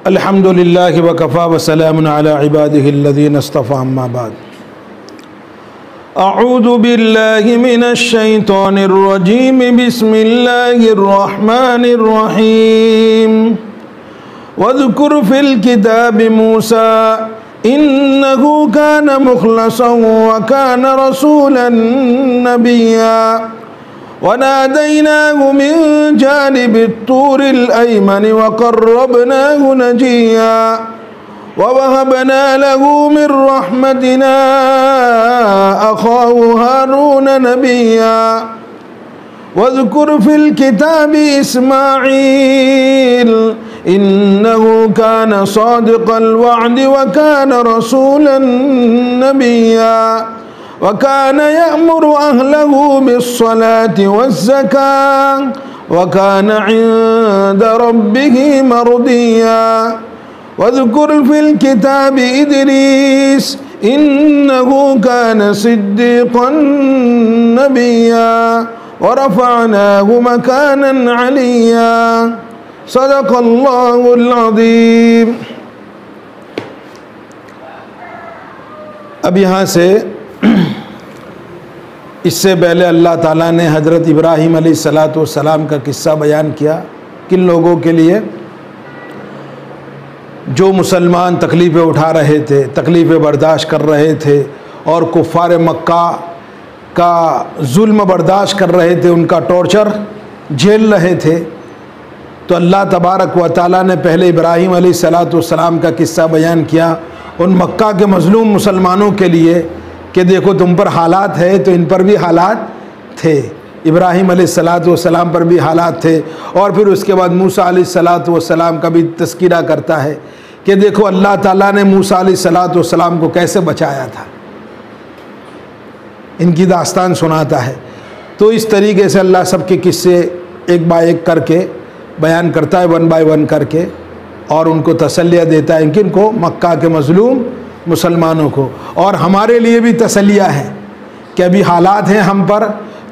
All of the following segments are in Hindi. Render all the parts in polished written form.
अल्हम्दुलिल्लाहि व कफ़ा व सलामुन अला इबादिहिल्लज़ीना इस्तफ़ा अम्मा बाद। अऊज़ु बिल्लाहि मिनश शैतानिर रजीम बिस्मिल्लाहिर रहमानिर रहीम। वज़्कुर फ़िल किताबि मूसा इन्नहु कान मुख़लसन व कान रसूलन नबिय्या वनादैनाहु मिन जानिबित तूरिल अयमन व क़र्रबनाहु नजिय्या व वहबना लहु मिन रहमतिना अख़ाहु हारून नबिय्या वज़्कुर फ़िल किताबि इस्माईल इन्नहु कान सादिक़ल वअद व कान रसूलन नबिय्या व कान यअमुरु अहलहु बिस्सलाति वज़्ज़काह व कान इंद रब्बिहि मर्दिय्या वज़्कुर फ़िल किताबि इद्रीस इन्नहु कान सिद्दीक़न नबिय्या व रफ़अनाहु मकानन अलिय्या सदक़ल्लाहुल अज़ीम। अब यहाँ से इससे पहले अल्लाह ताला ने हज़रत इब्राहीम अलैहिस्सलातु वस्सलाम का किस्सा बयान किया। किन लोगों के लिए? जो मुसलमान तकलीफ़ें उठा रहे थे, तकलीफ़ें बर्दाश्त कर रहे थे और कुफ़ार मक्का का जुल्म बर्दाश्त कर रहे थे, उनका टॉर्चर झेल रहे थे। तो अल्लाह तबारक व तआला ने पहले इब्राहीम अलैहिस्सलातु वस्सलाम का किस्सा बयान किया उन मक्का के मज़लूम मुसलमानों के लिए कि देखो तुम पर हालात है तो इन पर भी हालात थे। इब्राहीम अलैहिस्सलातु वस्सलाम पर भी हालात थे। और फिर उसके बाद मूसा अलैहिस्सलातु वस्सलाम का भी तज़किरा करता है कि देखो अल्लाह ताला ने मूसा अलैहिस्सलातु वस्सलाम को कैसे बचाया था, इनकी दास्तान सुनाता है। तो इस तरीके से अल्लाह सबके किस्से एक बाय एक करके बयान करता है, वन बाय वन करके, और उनको तसल्लिया देता है किनको? मक्का के मज़लूम मुसलमानों को। और हमारे लिए भी तसल्लिया है कि अभी हालात हैं हम पर,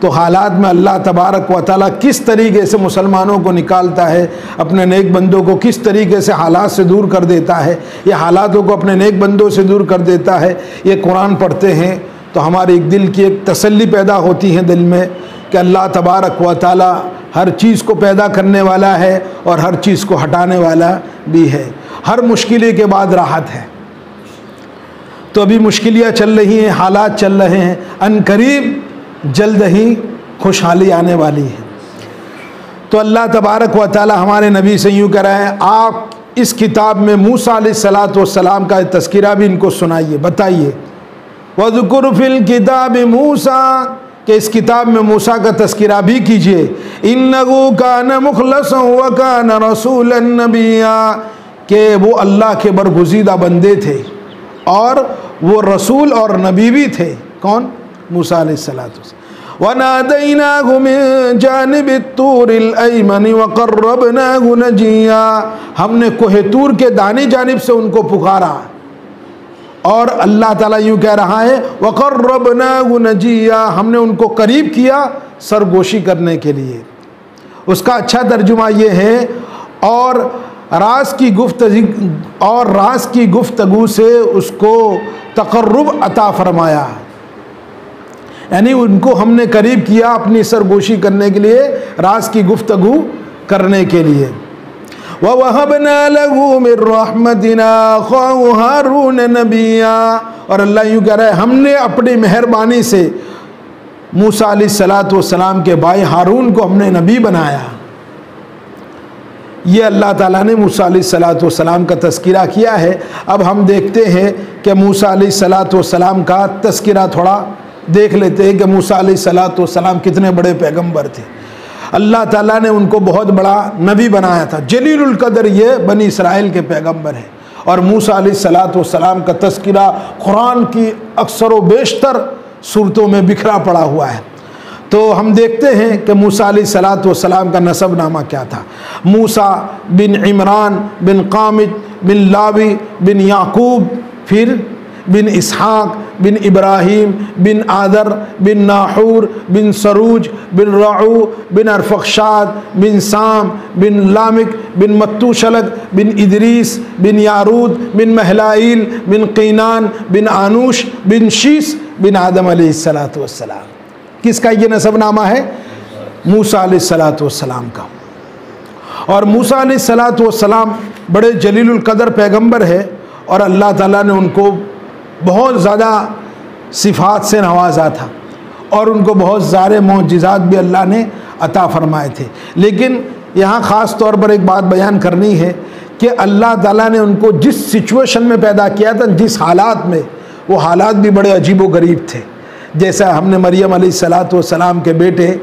तो हालात में अल्लाह तबारक व तआला किस तरीके से मुसलमानों को निकालता है, अपने नेक बंदों को किस तरीके से हालात से दूर कर देता है, ये हालातों को अपने नेक बंदों से दूर कर देता है। ये कुरान पढ़ते हैं तो हमारे एक दिल की एक तसल्ली पैदा होती है दिल में कि अल्लाह तबारक व तआला हर चीज़ को पैदा करने वाला है और हर चीज़ को हटाने वाला भी है। हर मुश्किल के बाद राहत है। तो अभी मुश्किलियाँ चल रही हैं, हालात चल रहे हैं, अनकरीब जल्द ही खुशहाली आने वाली है। तो अल्लाह तबारक व तआला हमारे नबी से यूँ कह रहे हैं, आप इस किताब में मूसा अलैहिस्सलातु वस्सलाम का तज़किरा भी इनको सुनाइए, बताइए। वज़्कुर फ़िल किताबि मूसा, कि इस किताब में मूसा का तज़किरा भी कीजिए। इन्नहु कान मुख़लसन व कान रसूलन नबिय्या, कि वो अल्लाह के बरगुज़ीदा बंदे थे और वो रसूल और नबी भी थे। कौन? मूसा अलैहिस्सलातु वस्सलाम। वनादैनाहु मिन जानिबित तूरिल अयमन व क़र्रबनाहु नजिय्या, हमने कोहे तूर के दानी जानिब से उनको पुकारा। और अल्लाह ताला यूँ कह रहा है व क़र्रबनाहु नजिय्या, हमने उनको करीब किया सरगोशी करने के लिए। उसका अच्छा तर्जुमा ये है, और राज की गुफ्तगू से उसको तक़र्रुब अता फरमाया, यानी उनको हमने करीब किया अपनी सरगोशी करने के लिए, राज की गुफ्तगू करने के लिए। व वहबना लहु मिन रहमतिना अख़ाहु हारून नबिय्या, और अल्लाह यूँ कह रहा है हमने अपनी मेहरबानी से मूसा अलैहिस्सलातु वस्सलाम के भाई हारून को हमने नबी बनाया। ये अल्लाह ताला ने मूसा अलैहिस्सलातु वस्सलाम का तज़किरा किया है। अब हम देखते हैं कि मूसा अलैहिस्सलातु वस्सलाम का तज़किरा थोड़ा देख लेते हैं कि मूसा अलैहिस्सलातु वस्सलाम कितने बड़े पैगंबर थे। अल्लाह ताला ने उनको बहुत बड़ा नबी बनाया था, जलीलुल क़द्र ये बनी इसराइल के पैगंबर हैं। और मूसा अलैहिस्सलातु वस्सलाम का तज़किरा कुरान की अक्सर व बेशतर सूरतों में बिखरा पड़ा हुआ है। तो हम देखते हैं कि मूसा अलैहिस्सलातु वस्सलाम का नसब नामा क्या था। मूसा बिन इमरान बिन कामिद बिन लावी बिन याकूब, फिर बिन इसहाक बिन इब्राहीम बिन आदर बिन नाहूर बिन सरूज बिन रऊ बिन अरफक्षाद बिन साम बिन लामिक बिन मत्तूशलक बिन इदरीस बिन यारूद बिन महलाइल बिन कीनान बिन आनूश बिन शीस बिन आदम अलैहिस्सलातु वस्सलाम। किसका ये नसबनामा है? मूसा अलैहिस्सलातु वस्सलाम का। और मूसा अलैहिस्सलातु वस्सलाम बड़े जलीलुल कदर पैगंबर है और अल्लाह ताला ने उनको बहुत ज़्यादा सिफ़ात से नवाजा था और उनको बहुत सारे मौजिज़ात भी अल्लाह ने अता फरमाए थे। लेकिन यहाँ ख़ास तौर पर एक बात बयान करनी है कि अल्लाह ताला ने उनको जिस सिचुएशन में पैदा किया था, जिस हालात में, वो हालात भी बड़े अजीब व गरीब थे। जैसा हमने मरियम अलैहिस्सलातु वस्सलाम के बेटे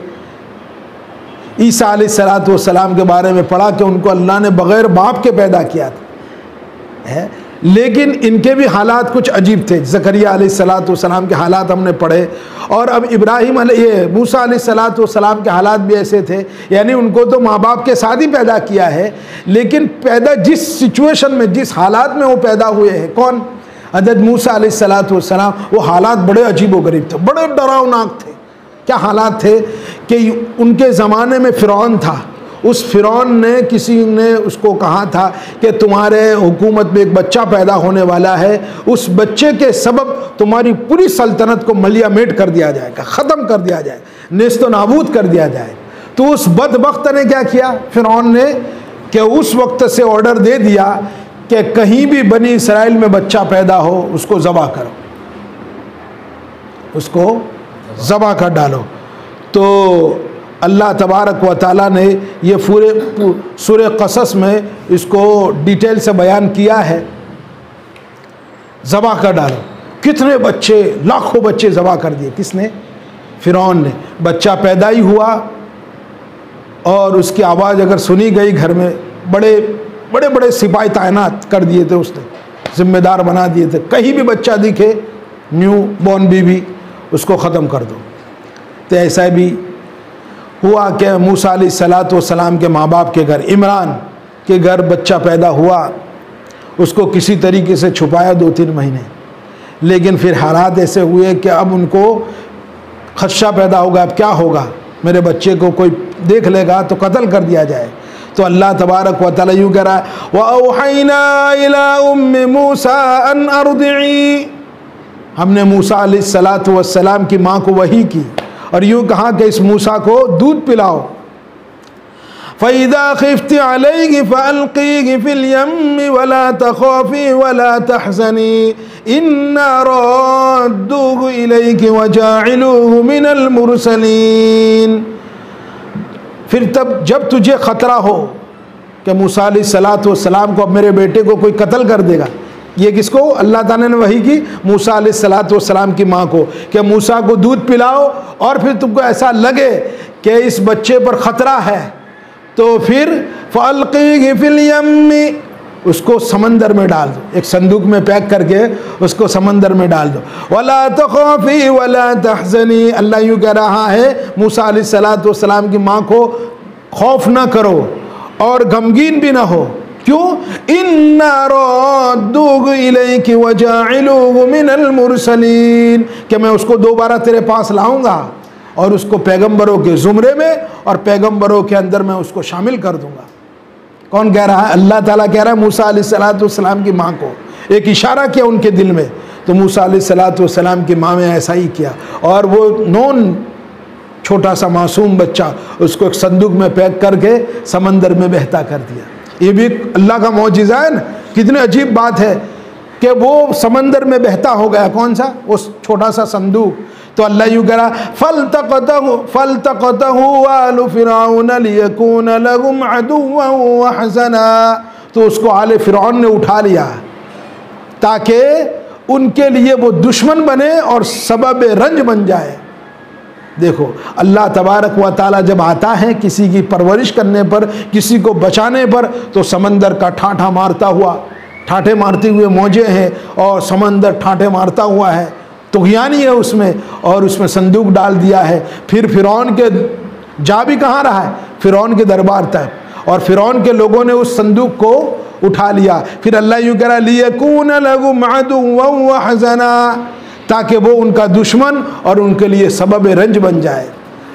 ईसा अलैहिस्सलातु वस्सलाम के बारे में पढ़ा कि उनको अल्लाह ने बग़ैर बाप के पैदा किया था, है। लेकिन इनके भी हालात कुछ अजीब थे। ज़करिया अलैहिस्सलातु वस्सलाम के हालात हमने पढ़े और अब मूसा अलैहिस्सलातु वस्सलाम के हालात भी ऐसे थे, यानी उनको तो माँ बाप के साथ ही पैदा किया है, लेकिन पैदा जिस सिचुएशन में, जिस हालात में वो पैदा हुए हैं, कौन? हज़रत मूसा अलैहिस्सलातु वस्सलाम। वो हालात बड़े अजीब व गरीब थे, बड़े डरावनाक थे। क्या हालात थे कि उनके ज़माने में फ़िरौन था, उस फ़िरौन ने, किसी ने उसको कहा था कि तुम्हारे हुकूमत में एक बच्चा पैदा होने वाला है, उस बच्चे के सबब तुम्हारी पूरी सल्तनत को मलिया मेट कर दिया जाएगा, ख़त्म कर दिया जाए, नेस्तो नाबूद कर दिया जाए। तो उस बदबख्त ने क्या किया? फ़िरौन ने कि उस वक्त से ऑर्डर दे दिया कि कहीं भी बनी इसराइल में बच्चा पैदा हो उसको ज़बह करो, उसको ज़बह कर डालो। तो अल्लाह तबारक व ताला ने ये पूरे सूरह क़सस में इसको डिटेल से बयान किया है। ज़बह कर डालो। कितने बच्चे, लाखों बच्चे ज़बह कर दिए। किसने? फ़िरौन ने। बच्चा पैदा ही हुआ और उसकी आवाज़ अगर सुनी गई घर में, बड़े बड़े बड़े सिपाही तैनात कर दिए थे उसने, ज़िम्मेदार बना दिए थे। कहीं भी बच्चा दिखे, न्यू बॉर्न बेबी, उसको ख़त्म कर दो। तो ऐसा भी हुआ कि मूसा अलैहिस्सलातु वस्सलाम के माँ बाप के घर, इमरान के घर बच्चा पैदा हुआ, उसको किसी तरीके से छुपाया 2-3 महीने। लेकिन फिर हालात ऐसे हुए कि अब उनको खदशा पैदा होगा, अब क्या होगा, मेरे बच्चे को कोई देख लेगा तो कत्ल कर दिया जाए। तो अल्लाह तबारक व तआला यूँ कह रहा है, व औहैना इला उम्मि मूसा अन अर्दिई, हमने मूसा अलैहिस्सलातु वस्सलाम की माँ को वही की और यूँ कहा कि इस मूसा को दूध पिलाओ। फ़इज़ा ख़िफ़्ति अलैहि फ़अल्क़ीहि फ़िल यम्मि वला तख़ाफ़ी वला तहज़नी इन्ना राद्दूहु इलैकि व जाइलूहु मिनल मुरसलीन। फिर तब जब तुझे ख़तरा हो कि मूसा अलैहिस्सलातु वस्सलाम को, अब मेरे बेटे को कोई कत्ल कर देगा, ये किसको? अल्लाह ताला ने वही की मूसा अलैहिस्सलातु वस्सलाम की माँ को कि मूसा को दूध पिलाओ और फिर तुमको ऐसा लगे कि इस बच्चे पर ख़तरा है तो फिर फ़अल्क़ीहि फ़िल यम्मि, उसको समंदर में डाल दो, एक संदूक में पैक करके उसको समंदर में डाल दो। वला तख़ाफ़ी वला तहज़नी, अल्लाह यूँ कह रहा है मूसा अलैहिस्सलातु वस्सलाम की माँ को, खौफ ना करो और गमगीन भी ना हो। क्यों? इन्ना राद्दूहु इलैकि व जाइलूहु मिनल मुरसलीन, कि मैं उसको दोबारा तेरे पास लाऊंगा और उसको पैगंबरों के ज़ुमरे में और पैगंबरों के अंदर मैं उसको शामिल कर दूंगा। कौन कह रहा है? अल्लाह ताला कह रहा है मूसा अलैहिस्सलातु वस्सलाम की माँ को, एक इशारा किया उनके दिल में। तो मूसा अलैहिस्सलातु वस्सलाम की माँ ने ऐसा ही किया और वो छोटा सा मासूम बच्चा, उसको एक संदूक में पैक करके समंदर में बहता कर दिया। ये भी अल्लाह का मौजिज़ा है ना। कितनी अजीब बात है कि वो समंदर में बहता हो गया। कौन सा? वो छोटा सा संदूक। तो अल्लाह यूँ कह रहा, फल्तक़तहु आलु फ़िरऔन लियकून लहुम अदुव्वन व हज़ना, तो उसको आले फ़िरऔन ने उठा लिया ताकि उनके लिए वो दुश्मन बने और सबब रंज बन जाए। देखो अल्लाह तबारक व ताला जब आता है किसी की परवरिश करने पर, किसी को बचाने पर, तो समंदर का ठाठा मारता हुआ, ठाठे मारते हुए मौजें हैं और समंदर ठाठे मारता हुआ है, तुग़यानी है उसमें, और उसमें संदूक डाल दिया है। फिर फ़िरौन के जा भी कहाँ रहा है? फ़िरौन के दरबार तक, और फ़िरौन के लोगों ने उस संदूक को उठा लिया। फिर अल्लाह यूँ कह रहा, लियकून लहुम अदुव्वन व हज़ना, ताकि वो उनका दुश्मन और उनके लिए सबब रंज बन जाए।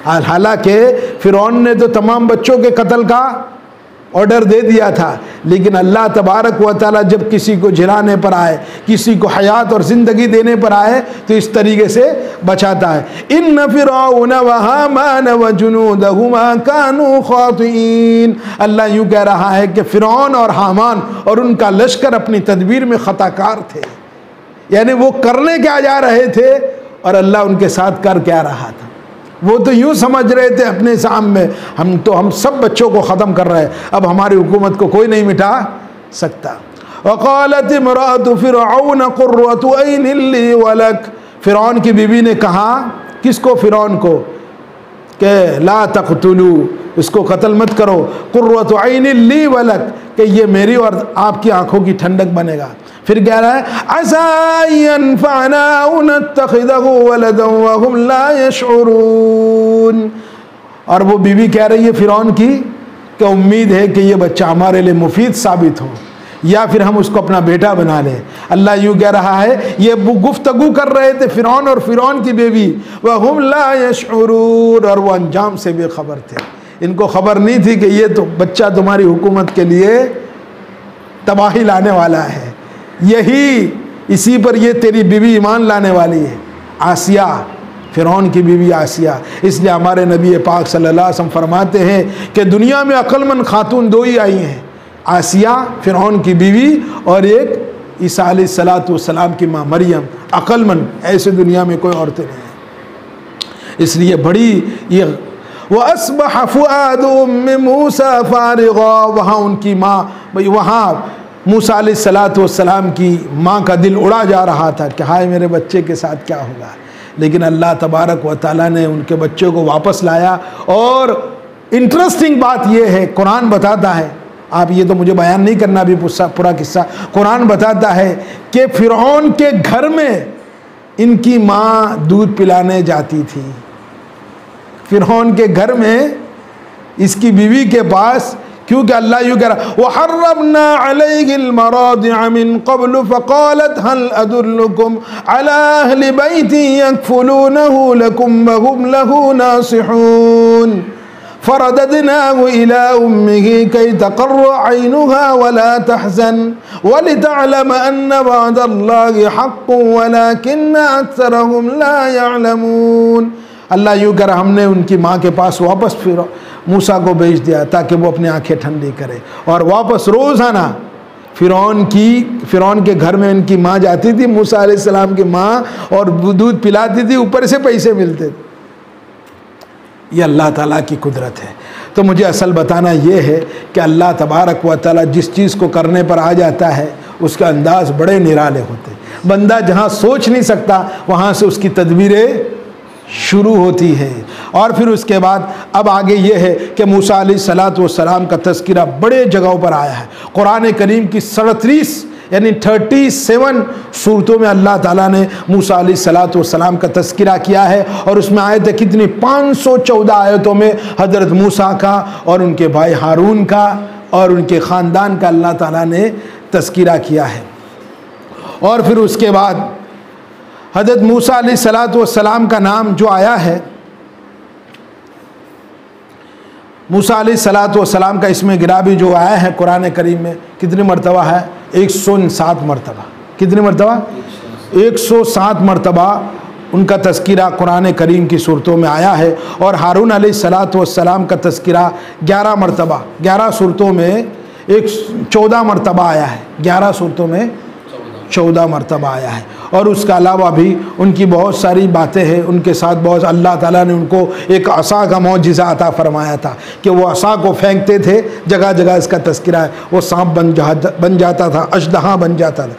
हालांकि फिरौन ने तो तमाम बच्चों के कत्ल का ऑर्डर दे दिया था, लेकिन अल्लाह तबारक व तआला जब किसी को जिलाने पर आए, किसी को हयात और ज़िंदगी देने पर आए, तो इस तरीके से बचाता है। इन्न फिरौन व हामान व जुनूदहुमा कानू खातिईन। अल्लाह यूँ कह रहा है कि फिरौन और हामान और उनका लश्कर अपनी तदबीर में ख़ताकार थे, यानी वो करने क्या जा रहे थे और अल्लाह उनके साथ कर क्या रहा था। वो तो यूँ समझ रहे थे अपने सामने हम सब बच्चों को ख़त्म कर रहे हैं, अब हमारी हुकूमत को कोई नहीं मिटा सकता। वक़ालत इम्राअतु फ़िरऔन क़ुर्रतु ऐनिन ली वलक। फ़िरौन की बीवी ने कहा, किसको? फ़िरौन को, कि ला तक़तुलू, इसको कत्ल मत करो, क़ुर्रतु ऐनिन ली वलक, कि ये मेरी और आपकी आँखों की ठंडक बनेगा। फिर कह रहा है असा यनफ़अना औ नत्तख़िज़हु वलदन वहुम ला यशऊरून। और वो बीवी कह रही है फ़िरौन की कि उम्मीद है कि ये बच्चा हमारे लिए मुफीद साबित हो, या फिर हम उसको अपना बेटा बना लें। अल्लाह यूँ कह रहा है, ये गुफ्तगू कर रहे थे फ़िरौन और फ़िरौन की बीवी, वहुम ला यशऊरून, और वो अंजाम से बेखबर थे। इनको खबर नहीं थी कि ये तो बच्चा तुम्हारी हुकूमत के लिए तबाही लाने वाला है, यही इसी पर ये तेरी बीवी ईमान लाने वाली है, आसिया, फ़िरौन की बीवी आसिया। इसलिए हमारे नबी पाक सल्लल्लाहु अलैहि वसल्लम फरमाते हैं कि दुनिया में अक्लमंद खातून दो ही आई हैं, आसिया फ़िरौन की बीवी और एक ईसा अलैहिस्सलाम की माँ मरियम। अक्लमंद ऐसे दुनिया में कोई औरतें नहीं हैं। इसलिए बड़ी ये वअस्बह फुआदु उम्मी मूसा फारिगा, वहाँ उनकी माँ, वहाँ मूसा अलैहिस्सलाम की माँ का दिल उड़ा जा रहा था कि हाय मेरे बच्चे के साथ क्या होगा। लेकिन अल्लाह तबारक व तआला ने उनके बच्चे को वापस लाया। और इंटरेस्टिंग बात यह है, कुरान बताता है, आप ये तो मुझे बयान नहीं करना अभी पूरा किस्सा, कुरान बताता है कि फ़िरौन के घर में इनकी माँ दूध पिलाने जाती थी। फ़िरौन के घर में इसकी बीवी के पास, क्योंकि अल्लाह यूँ कह रहा वहर्रमना अलैहिल मरादिअ मिन क़ब्ल फ़क़ालत हल अदुल्लुकुम अला अहलि बैति यकफ़ुलूनहु लकुम वहुम लहु नासिहून फ़रददनाहु इला उम्मिही कई तक़र्र ऐनुहा वला तहज़न वलितअलम अन्न वअदल्लाहि हक़्क़ुन वलाकिन्न अक्सरहुम ला यअलमून। अल्लाह यूँ कर हमने उनकी माँ के पास वापस फिर मूसा को भेज दिया ताकि वो अपनी आंखें ठंडी करे, और वापस रोज़ाना फ़िरौन के घर में उनकी माँ जाती थी, मूसा अलैहिस्सलाम की माँ, और दूध पिलाती थी, ऊपर से पैसे मिलते थे। ये अल्लाह ताला की कुदरत है। तो मुझे असल बताना ये है कि अल्लाह तबारक व तआला जिस चीज़ को करने पर आ जाता है उसका अंदाज़ बड़े निराले होते। बंदा जहाँ सोच नहीं सकता वहाँ से उसकी तदबीरें शुरू होती है। और फिर उसके बाद अब आगे ये है कि मूसा अलैहिस्सलाम का तज़किरा बड़े जगहों पर आया है। कुरान करीम की 37 यानी 37 सूरतों में अल्लाह ताला ने मूसा अलैहिस्सलाम का तज़किरा किया है, और उसमें आयतें कितनी 514 आयतों में हज़रत मूसा का और उनके भाई हारून का और उनके ख़ानदान का अल्लाह ताला ने तज़किरा किया है। और फिर उसके बाद हज़रत मूसा अलैहिस्सलाम का नाम जो आया है, मूसा अलैहिस्सलाम का इसमें गिराबी जो आया है कुरान करीम में कितनी मरतबा है? 107 मरतबा। कितनी मरतबा? 107 मरतबा उनका तज़किरा कुरान करीम की सूरतों में आया है। और हारून अलैहिस्सलाम का तज़किरा 11 मरतबा, 11 सूरतों में 14 मरतबा आया है, 11 सूरतों में 14 मरतबा आया है। और उसके अलावा भी उनकी बहुत सारी बातें हैं, उनके साथ बहुत अल्लाह ताला ने उनको एक असा का मौजिज़ा अता फरमाया था कि वो असा को फेंकते थे, जगह जगह इसका तज़किरा है, वो सांप बन जाता था, अजदहा बन जाता था।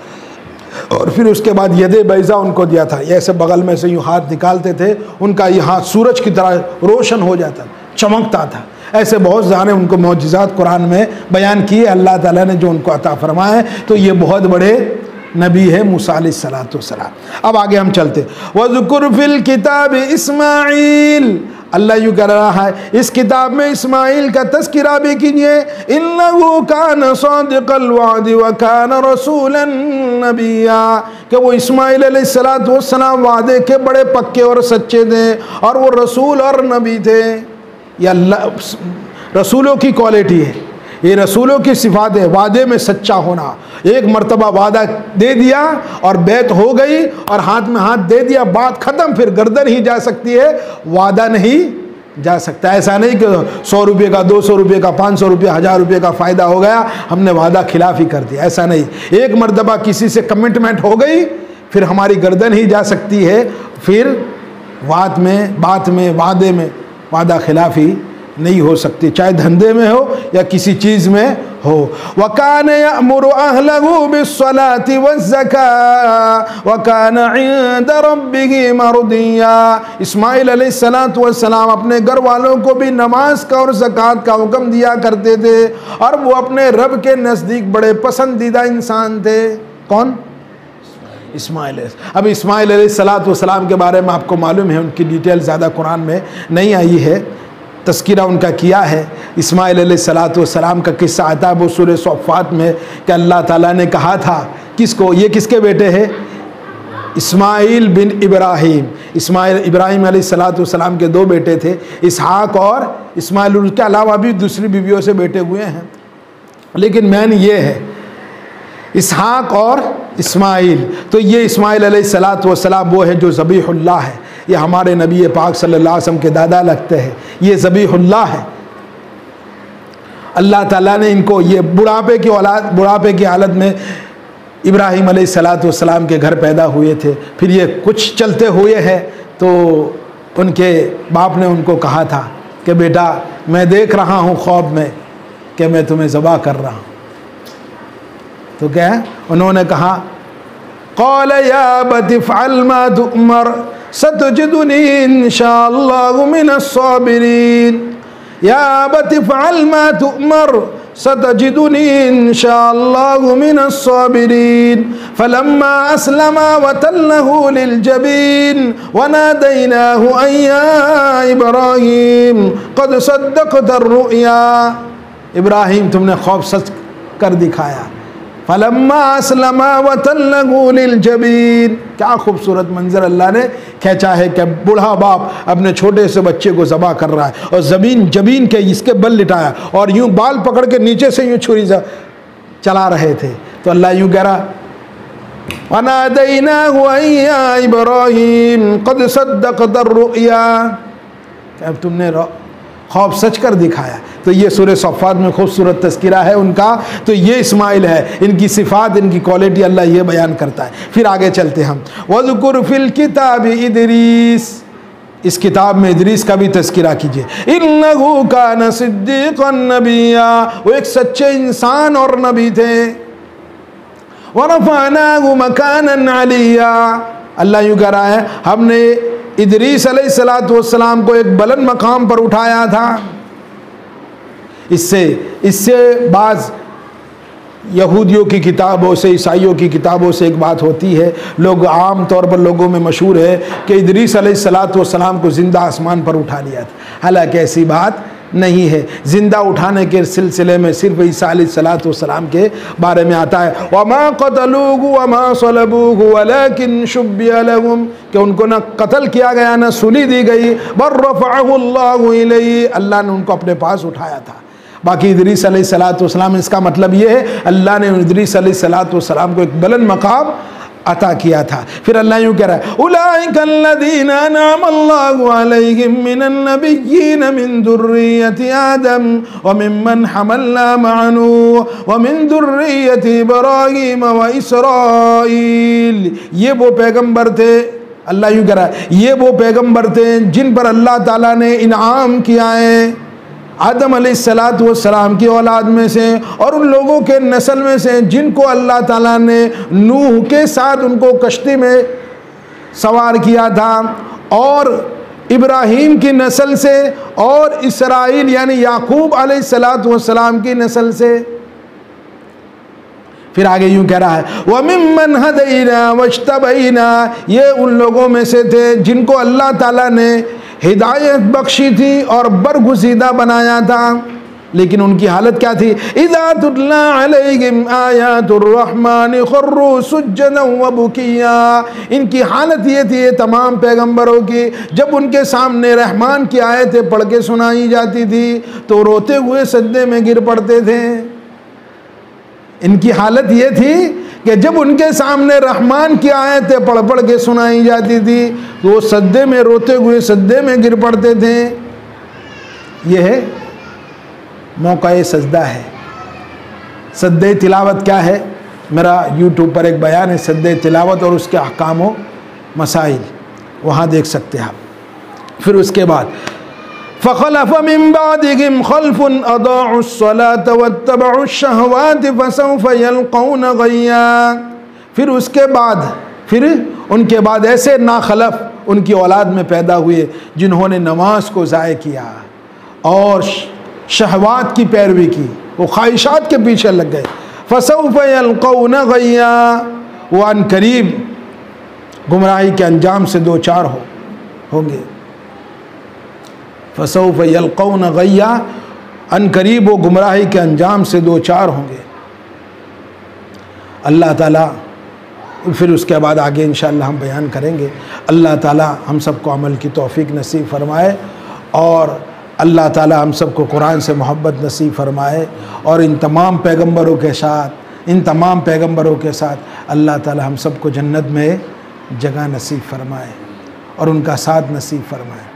और फिर उसके बाद यदे बैज़ा उनको दिया था, ऐसे बगल में से यूँ हाथ निकालते थे, उनका ये हाथ सूरज की तरह रोशन हो जाता, चमकता था। ऐसे बहुत सारे उनको मौजिज़ात कुरान में बयान किए अल्लाह ताला ने जो उनको अता फरमाया है। तो ये बहुत बड़े नबी है मूसा अलैहिस्सलाम। अब आगे हम चलते, वज़कुर फिल किताब इस्माईल, अल्लाह यूँ कह रहा है इस किताब में इस्माइल का तज़किरा भी कीजिए, इन्नहु कान सादिक़ल वादी व कान रसूलन नबिय्या, कि वो इस्माइल अलैहिस्सलातु वस्सलाम वादे के बड़े पक्के और सच्चे थे और वो रसूल और नबी थे। ये अल्लाह रसूलों की क्वालिटी है, ये रसूलों की सिफात है, वादे में सच्चा होना। एक मर्तबा वादा दे दिया और बैत हो गई और हाथ में हाथ दे दिया, बात ख़त्म, फिर गर्दन ही जा सकती है, वादा नहीं जा सकता। ऐसा नहीं कि 100 रुपये का, 200 रुपये का, 500 रुपये, 1000 रुपये का फ़ायदा हो गया, हमने वादा खिलाफ ही कर दिया, ऐसा नहीं। एक मर्तबा किसी से कमिटमेंट हो गई, फिर हमारी गर्दन ही जा सकती है, फिर बात में वादे में वादा खिलाफी नहीं हो सकती, चाहे धंधे में हो या किसी चीज़ में हो। वकान यअमुरु अहलहु बिस्सलाति वज़्ज़काति वकान इंद रब्बिही मर्दिया। इस्माइल अलैहिस्सलातु वस्सलाम अपने घर वालों को भी नमाज का और ज़कात का हुक्म दिया करते थे और वो अपने रब के नज़दीक बड़े पसंदीदा इंसान थे। कौन? इस्माइल। अब इस्माइल अलैहिस्सलातु वस्सलाम के बारे में आपको मालूम है, उनकी डिटेल ज़्यादा कुरान में नहीं आई है, तस्कीरा उनका किया है। इस्माइल अलैहिस्सलातु वस्सलाम का किस्सा आता है वो सूरह सफ़ात में कि अल्लाह ताला ने कहा था किसको, ये किसके बेटे हैं? इस्माइल बिन इब्राहिम। इब्राहिम अलैहिस्सलातु वस्सलाम के 2 बेटे थे, इसहाक और इस्माइल। उसके अलावा भी दूसरी बीवियों से बेटे हुए हैं, लेकिन मैन ये है इसहाक और इस्माइल। तो ये इस्माइल अलैहिस्सलातु वस्सलाम वो है जो ज़बीहुल्लाह है, ये हमारे नबी पाक सल्लल्लाहु अलैहि वसल्लम के दादा लगते हैं, ये ज़बीहुल्लाह है। अल्लाह ताला ने इनको, ये बुढ़ापे की हालत में इब्राहिम अलैहिस्सलातु वस्सलाम के घर पैदा हुए थे। फिर ये कुछ चलते हुए हैं तो उनके बाप ने उनको कहा था कि बेटा मैं देख रहा हूँ ख्वाब में कि मैं तुम्हें ज़बा कर रहा हूँ। तो क्या है, उन्होंने कहा क़ाल या अबति फ़अल मा तुअमर सतजिदुनी इंशाअल्लाहु मिनस्साबिरीन। या अबति फ़अल मा तुअमर सतजिदुनी इंशाअल्लाहु मिनस्साबिरीन। फलम्मा अस्लमा वतल्लहु लिलजबीन वनादैनाहु अन या इब्राहीम क़द सद्दक़ता अर्रुया। इब्राहिम तुमने ख्वाब सच कर दिखाया। फलम्मा अस्लमा वतल्लहु लिलजबीन। क्या खूबसूरत मंजर अल्लाह ने खींचा है कि बूढ़ा बाप अपने छोटे से बच्चे को ज़बा कर रहा है और जबीन के इसके बल लिटाया और यूं बाल पकड़ के नीचे से यूं छुरी चला रहे थे। तो अल्लाह यूं कह रहा वनादैनाहु अन या इब्राहीम क़द सद्दक़ता अर्रुया, अब तुमने ख्वाब सच कर दिखाया। तो ये सूरह सफ़ात में खूबसूरत तज़किरा है उनका। तो ये इस्माइल है, इनकी सिफ़ात, इनकी क्वालिटी अल्लाह ये बयान करता है। फिर आगे चलते हम, वज़कुर फ़िल किताबि इदरीस, इस किताब में इदरीस का भी तज़किरा कीजिए। इन्नहु कान सिद्दीक़न नबिय्या, वो एक सच्चे इंसान और नबी थे। व रफ़अनाहु मकानन अलिय्या, अल्लाह यूँ कह रहा है हमने इदरीस अलैहिस्सलातु वस्सलाम को एक बुलंद मकाम पर उठाया था। इससे बाज़ यहूदियों की किताबों से, ईसाइयों की किताबों से एक बात होती है, लोग आम तौर पर लोगों में मशहूर है कि इदरीस अलैहिस्सलातु वस्सलाम को ज़िंदा आसमान पर उठा लिया था। हालांकि ऐसी बात नहीं है। ज़िंदा उठाने के सिलसिले में सिर्फ ईसा अलैहिस्सलातु वस्सलाम के बारे में आता है वमा क़तलूहु वमा सलबूहु वलाकिन शुब्बिह लहुम, कि उनको न कत्ल किया गया न सूली दी गई, बल रफ़अहु अल्लाहु इलैहि, अल्लाह ने उनको अपने पास उठाया था। बाकी इदरीस अलैहिस्सलातु वस्सलाम, इसका मतलब ये है अल्लाह ने इदरीस अलैहिस्सलातु वस्सलाम को एक बुलंद मकाम अता किया था। फिर अल्लाह यूँ कह रहा है उलाइकल्लज़ीना अनअमल्लाहु अलैहिम मिनन नबिय्यीन मिन दुर्रिय्यति आदम व मिम्मन हमलना मअ नूह व मिन दुर्रिय्यति इब्राहीम व इसराईल। ये वो पैगम्बर थे, अल्लाह यूँ कह रहा है ये वो पैगम्बर थे जिन पर अल्लाह ताला ने इनाम किया है, आदम अलैहिस्सलातु वस्सलाम की औलाद में से और उन लोगों के नस्ल में से जिनको अल्लाह ताला ने नूह के साथ उनको कश्ती में सवार किया था, और इब्राहीम की नस्ल से और इसराइल यानी याकूब अलैहिस्सलातु वस्सलाम की नस्ल से। फिर आगे यूँ कह रहा है व मिम्मन हदैना वज्तबैना, ये उन लोगों में से थे जिनको अल्लाह ताला ने हिदायत बख्शी थी और बरगुज़ीदा बनाया था। लेकिन उनकी हालत क्या थी? इज़ा तुतला अलैहिम आयातुर रहमान खर्रू सुज्जदन व बुकिया। इनकी हालत ये थी, ये तमाम पैगंबरों की, जब उनके सामने रहमान की आयतें पढ़ के सुनाई जाती थी तो रोते हुए सजदे में गिर पड़ते थे। इनकी हालत ये थी कि जब उनके सामने रहमान की आयतें पढ़ पढ़ के सुनाई जाती थी तो वो सजदे में रोते हुए सजदे में गिर पड़ते थे। यह है मौका सजदा है। सजदे तिलावत क्या है? मेरा यूट्यूब पर एक बयान है सजदे तिलावत और उसके अहकाम व मसाइल, वहाँ देख सकते हैं आप। फिर उसके बाद फ़ख़लफ़ मिन बादिहिम ख़ल्फ़ुन अदाउस्सलात वत्तबउश्शहवात फ़सौफ़ यल्क़ौन ग़य्या। फिर उसके बाद उनके बाद ऐसे नाखलफ उनकी औलाद में पैदा हुए जिन्होंने नमाज को ज़ाय किया और शहवात की पैरवी की, वो ख्वाहिशात के पीछे लग गए। फ़सौफ़ यल्क़ौन ग़य्या, वो अन करीब गुमराही के अंजाम से दो चार होंगे। फ़सौफ़ यल्क़ौन ग़य्या, अन करीब वो गुमराही के अंजाम से दो चार होंगे। अल्लाह ताला फिर उसके बाद आगे इंशाअल्लाह हम बयान करेंगे। अल्लाह ताला हम सबको अमल की तौफ़ीक नसीब फरमाए और अल्लाह ताला हम सबको कुरान से मोहब्बत नसीब फरमाए और इन तमाम पैगंबरों के साथ अल्लाह ताला हम सबको जन्नत में जगह नसीब फरमाए और उनका साथ नसीब फरमाए।